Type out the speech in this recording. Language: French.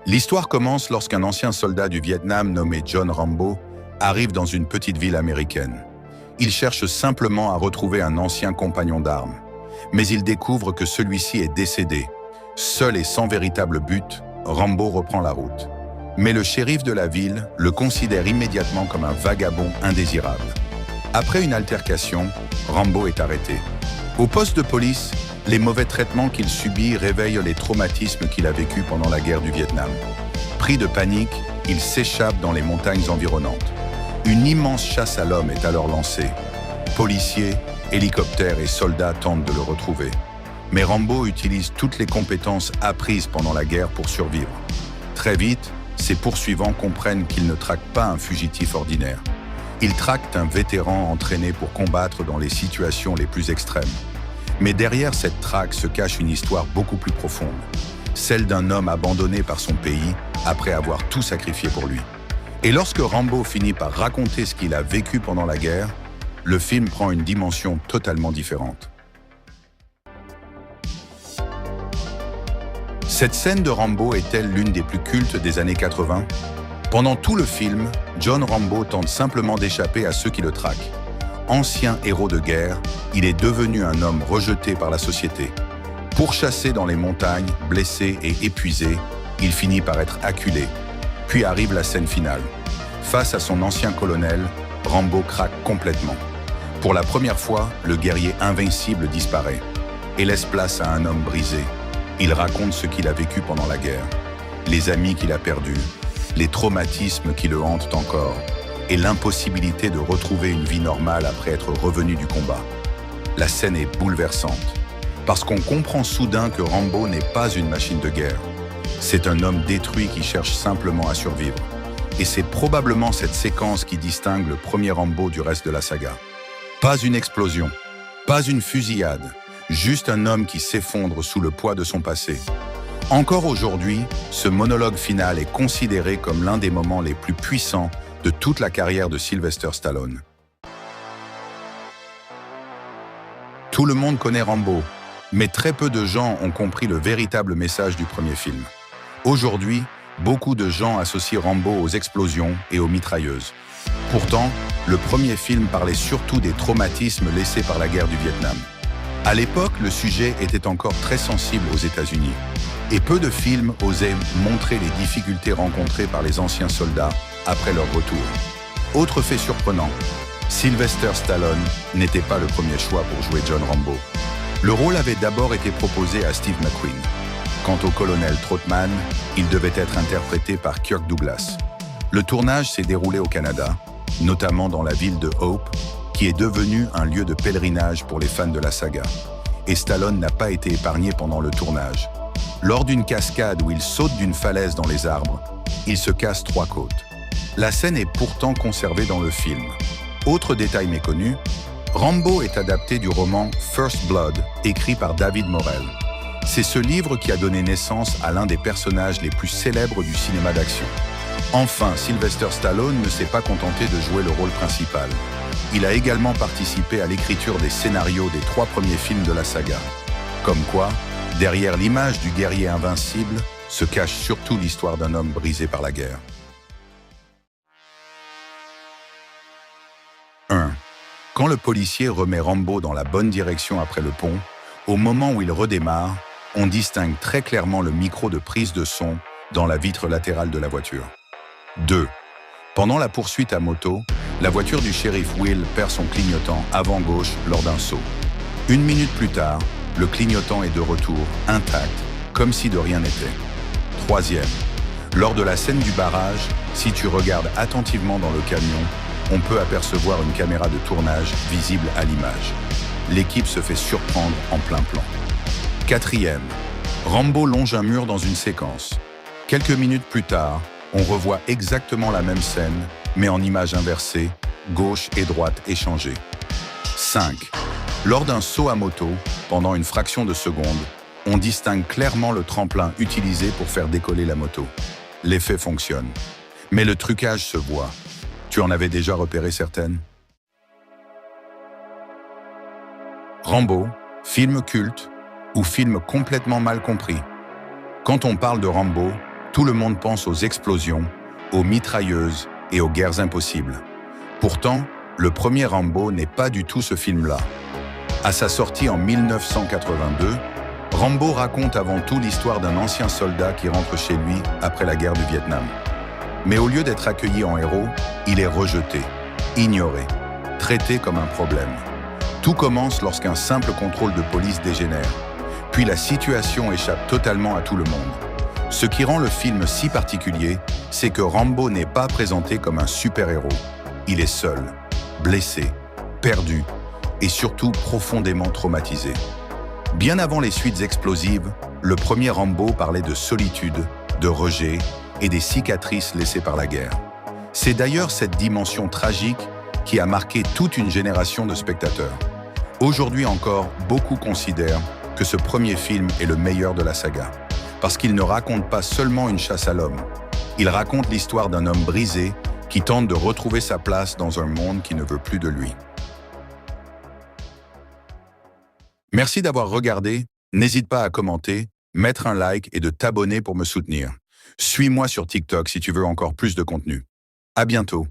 L'histoire commence lorsqu'un ancien soldat du Vietnam nommé John Rambo arrive dans une petite ville américaine. Il cherche simplement à retrouver un ancien compagnon d'armes, mais il découvre que celui-ci est décédé. Seul et sans véritable but, Rambo reprend la route. Mais le shérif de la ville le considère immédiatement comme un vagabond indésirable. Après une altercation, Rambo est arrêté. Au poste de police, les mauvais traitements qu'il subit réveillent les traumatismes qu'il a vécus pendant la guerre du Vietnam. Pris de panique, il s'échappe dans les montagnes environnantes. Une immense chasse à l'homme est alors lancée. Policiers, hélicoptères et soldats tentent de le retrouver. Mais Rambo utilise toutes les compétences apprises pendant la guerre pour survivre. Très vite, ses poursuivants comprennent qu'il ne traque pas un fugitif ordinaire. Il traque un vétéran entraîné pour combattre dans les situations les plus extrêmes. Mais derrière cette traque se cache une histoire beaucoup plus profonde, celle d'un homme abandonné par son pays après avoir tout sacrifié pour lui. Et lorsque Rambo finit par raconter ce qu'il a vécu pendant la guerre, le film prend une dimension totalement différente. Cette scène de Rambo est-elle l'une des plus cultes des années 80 ? Pendant tout le film, John Rambo tente simplement d'échapper à ceux qui le traquent. Ancien héros de guerre, il est devenu un homme rejeté par la société. Pourchassé dans les montagnes, blessé et épuisé, il finit par être acculé. Puis arrive la scène finale. Face à son ancien colonel, Rambo craque complètement. Pour la première fois, le guerrier invincible disparaît et laisse place à un homme brisé. Il raconte ce qu'il a vécu pendant la guerre, les amis qu'il a perdus, les traumatismes qui le hantent encore, et l'impossibilité de retrouver une vie normale après être revenu du combat. La scène est bouleversante, parce qu'on comprend soudain que Rambo n'est pas une machine de guerre. C'est un homme détruit qui cherche simplement à survivre. Et c'est probablement cette séquence qui distingue le premier Rambo du reste de la saga. Pas une explosion, pas une fusillade, juste un homme qui s'effondre sous le poids de son passé. Encore aujourd'hui, ce monologue final est considéré comme l'un des moments les plus puissants de toute la carrière de Sylvester Stallone. Tout le monde connaît Rambo, mais très peu de gens ont compris le véritable message du premier film. Aujourd'hui, beaucoup de gens associent Rambo aux explosions et aux mitrailleuses. Pourtant, le premier film parlait surtout des traumatismes laissés par la guerre du Vietnam. À l'époque, le sujet était encore très sensible aux États-Unis, et peu de films osaient montrer les difficultés rencontrées par les anciens soldats après leur retour. Autre fait surprenant, Sylvester Stallone n'était pas le premier choix pour jouer John Rambo. Le rôle avait d'abord été proposé à Steve McQueen. Quant au colonel Troutman, il devait être interprété par Kirk Douglas. Le tournage s'est déroulé au Canada, notamment dans la ville de Hope, qui est devenue un lieu de pèlerinage pour les fans de la saga. Et Stallone n'a pas été épargné pendant le tournage. Lors d'une cascade où il saute d'une falaise dans les arbres, il se casse 3 côtes. La scène est pourtant conservée dans le film. Autre détail méconnu, Rambo est adapté du roman First Blood, écrit par David Morrell. C'est ce livre qui a donné naissance à l'un des personnages les plus célèbres du cinéma d'action. Enfin, Sylvester Stallone ne s'est pas contenté de jouer le rôle principal. Il a également participé à l'écriture des scénarios des 3 premiers films de la saga. Comme quoi, derrière l'image du guerrier invincible, se cache surtout l'histoire d'un homme brisé par la guerre. 1. Quand le policier remet Rambo dans la bonne direction après le pont, au moment où il redémarre, on distingue très clairement le micro de prise de son dans la vitre latérale de la voiture. 2. Pendant la poursuite à moto, la voiture du shérif Will perd son clignotant avant-gauche lors d'un saut. 1 minute plus tard, le clignotant est de retour, intact, comme si de rien n'était. 3e. Lors de la scène du barrage, si tu regardes attentivement dans le camion, on peut apercevoir une caméra de tournage visible à l'image. L'équipe se fait surprendre en plein plan. 4e. Rambo longe un mur dans une séquence. Quelques minutes plus tard, on revoit exactement la même scène, mais en image inversée, gauche et droite échangées. 5. Lors d'un saut à moto, pendant une fraction de seconde, on distingue clairement le tremplin utilisé pour faire décoller la moto. L'effet fonctionne. Mais le trucage se voit. Tu en avais déjà repéré certaines ? Rambo, film culte ou film complètement mal compris ? Quand on parle de Rambo, Tout le monde pense aux explosions, aux mitrailleuses et aux guerres impossibles. Pourtant, le premier Rambo n'est pas du tout ce film-là. À sa sortie en 1982, Rambo raconte avant tout l'histoire d'un ancien soldat qui rentre chez lui après la guerre du Vietnam. Mais au lieu d'être accueilli en héros, il est rejeté, ignoré, traité comme un problème. Tout commence lorsqu'un simple contrôle de police dégénère. Puis la situation échappe totalement à tout le monde. Ce qui rend le film si particulier, c'est que Rambo n'est pas présenté comme un super-héros. Il est seul, blessé, perdu et surtout profondément traumatisé. Bien avant les suites explosives, le premier Rambo parlait de solitude, de rejet et des cicatrices laissées par la guerre. C'est d'ailleurs cette dimension tragique qui a marqué toute une génération de spectateurs. Aujourd'hui encore, beaucoup considèrent que ce premier film est le meilleur de la saga, parce qu'il ne raconte pas seulement une chasse à l'homme. Il raconte l'histoire d'un homme brisé qui tente de retrouver sa place dans un monde qui ne veut plus de lui. Merci d'avoir regardé. N'hésite pas à commenter, mettre un like et de t'abonner pour me soutenir. Suis-moi sur TikTok si tu veux encore plus de contenu. À bientôt.